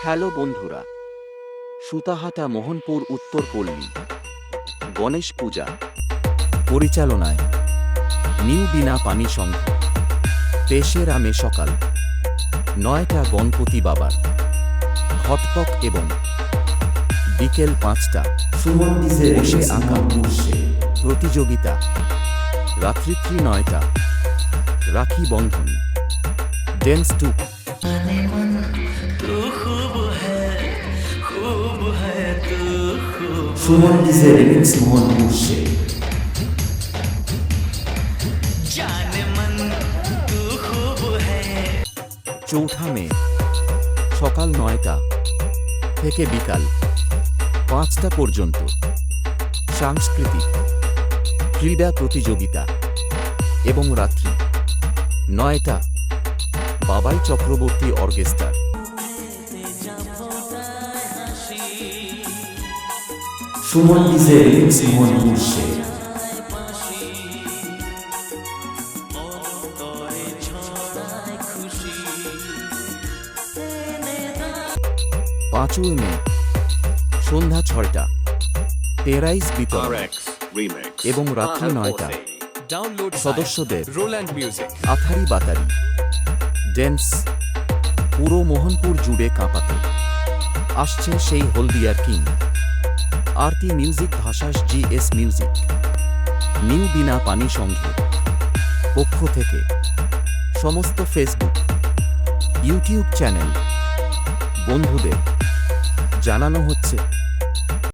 Hello বন্ধুরা, সুতাহাটা মোহনপুর উত্তরপল্লী গণেশ পূজা পরিচালনায় new বিনা পানি সংঘ। 23 মে সকাল 9টা গণপতি বাবার ঘটপক এবং বিকেল 5টা বসে আঁকা প্রতিযোগিতা। রাত্রিত্রি 9টা Rakhi Bandhan dance to Suman DJ remix Mohanpur से 4 মে সকাল 9টা থেকে বিকাল 5টা পর্যন্ত সাংস্কৃতিক ক্রীড়া প্রতিযোগিতা এবং রাত্রি 9টা বাবাই চক্রবর্তী অর্কেস্ট্রার সুমন ডিজে রিমিক্স মোহনপুর से 5 মে সন্ধ্যা 6টা প্রাইজ বিতরণ এবং রাত্রি 9টা সদস্যদের আথারি বাতারি ড্যান্স। পুরো মোহনপুর জুড়ে কাঁপাতে আসছে সেই হলদিয়ার কিং আরতি মিউজিক ভাষাস GS মিউজিক নিউ বিনা পানি সংঘের পক্ষ থেকে সমস্ত ফেসবুক ইউটিউব চ্যানেল বন্ধুদের জানানো হচ্ছে